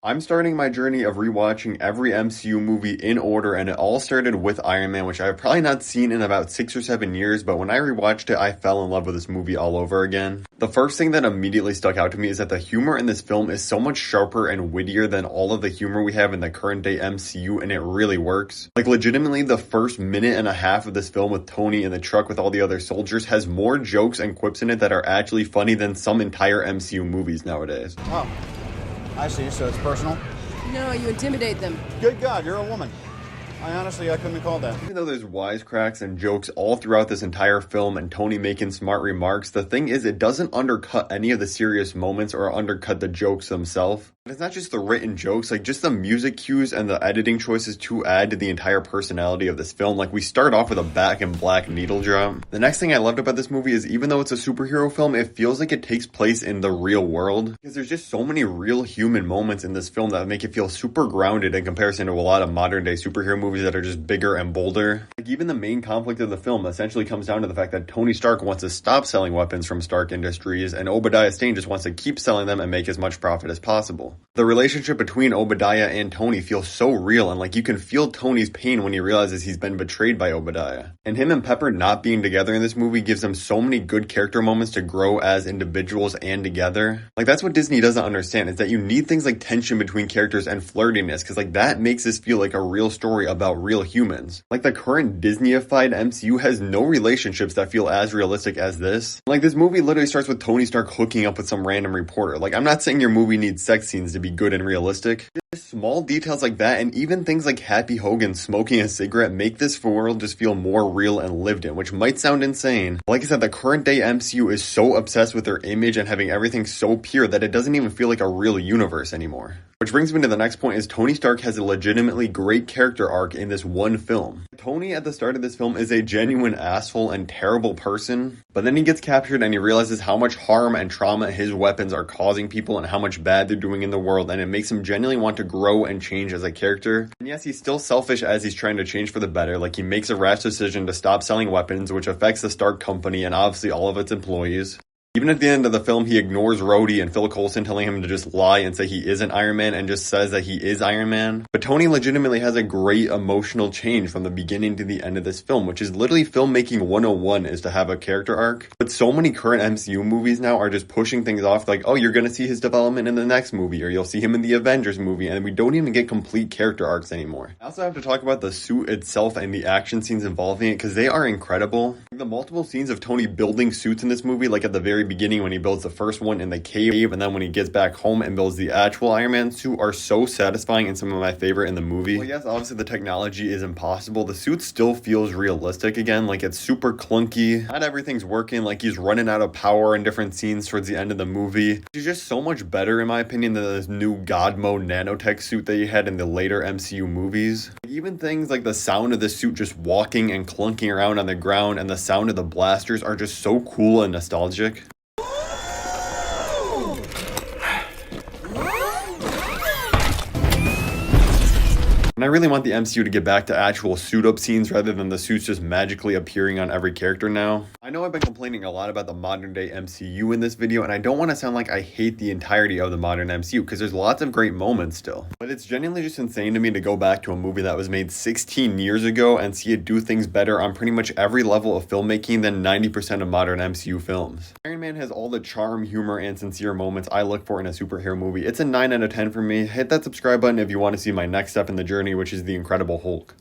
I'm starting my journey of rewatching every MCU movie in order, and it all started with Iron Man, which I've probably not seen in about 6 or 7 years, but when I rewatched it, I fell in love with this movie all over again. The first thing that immediately stuck out to me is that the humor in this film is so much sharper and wittier than all of the humor we have in the current day MCU, and it really works. Like, legitimately, the first minute and a half of this film with Tony in the truck with all the other soldiers has more jokes and quips in it that are actually funny than some entire MCU movies nowadays. Oh, I see. So it's personal? No, you intimidate them. Good God, you're a woman. I couldn't have called that. Even though there's wisecracks and jokes all throughout this entire film and Tony making smart remarks, the thing is it doesn't undercut any of the serious moments or undercut the jokes themselves. And it's not just the written jokes, like just the music cues and the editing choices to add to the entire personality of this film. Like, we start off with a Back in Black needle drop. The next thing I loved about this movie is even though it's a superhero film, it feels like it takes place in the real world. Because there's just so many real human moments in this film that make it feel super grounded in comparison to a lot of modern day superhero movies that are just bigger and bolder. Like, even the main conflict of the film essentially comes down to the fact that Tony Stark wants to stop selling weapons from Stark Industries, and Obadiah Stane just wants to keep selling them and make as much profit as possible. The relationship between Obadiah and Tony feels so real, and like you can feel Tony's pain when he realizes he's been betrayed by Obadiah. And him and Pepper not being together in this movie gives them so many good character moments to grow as individuals and together. Like, that's what Disney doesn't understand, is that you need things like tension between characters and flirtiness, because like that makes this feel like a real story about real humans. Like, the current Disney-ified MCU has no relationships that feel as realistic as this. Like, this movie literally starts with Tony Stark hooking up with some random reporter. Like, I'm not saying your movie needs sex scenes to be good and realistic. Just small details like that, and even things like Happy Hogan smoking a cigarette, make this world just feel more real and lived in, which might sound insane. Like I said, the current day MCU is so obsessed with their image and having everything so pure that it doesn't even feel like a real universe anymore. Which brings me to the next point, is Tony Stark has a legitimately great character arc in this one film. Tony at the start of this film is a genuine asshole and terrible person, but then he gets captured and he realizes how much harm and trauma his weapons are causing people and how much bad they're doing in the world, and it makes him genuinely want to grow and change as a character. And yes, he's still selfish as he's trying to change for the better. Like, he makes a rash decision to stop selling weapons, which affects the Stark company and obviously all of its employees. Even at the end of the film, he ignores Rhodey and Phil Coulson telling him to just lie and say he isn't Iron Man, and just says that he is Iron Man. But Tony legitimately has a great emotional change from the beginning to the end of this film, which is literally filmmaking 101, is to have a character arc. But so many current MCU movies now are just pushing things off, like, oh, you're gonna see his development in the next movie, or you'll see him in the Avengers movie, and we don't even get complete character arcs anymore. I also have to talk about the suit itself and the action scenes involving it, because they are incredible. The multiple scenes of Tony building suits in this movie, like at the very beginning when he builds the first one in the cave, and then when he gets back home and builds the actual Iron Man suit, are so satisfying and some of my favorite in the movie. Well, yes, obviously the technology is impossible. The suit still feels realistic again. Like, it's super clunky. Not everything's working. Like, he's running out of power in different scenes towards the end of the movie. He's just so much better, in my opinion, than this new God Mode nanotech suit that he had in the later MCU movies. Even things like the sound of the suit just walking and clunking around on the ground, and the sound of the blasters are just so cool and nostalgic. And I really want the MCU to get back to actual suit-up scenes rather than the suits just magically appearing on every character now. I know I've been complaining a lot about the modern-day MCU in this video, and I don't want to sound like I hate the entirety of the modern MCU, because there's lots of great moments still. But it's genuinely just insane to me to go back to a movie that was made 16 years ago and see it do things better on pretty much every level of filmmaking than 90% of modern MCU films. Iron Man has all the charm, humor, and sincere moments I look for in a superhero movie. It's a 9 out of 10 for me. Hit that subscribe button if you want to see my next step in the journey, which is the Incredible Hulk.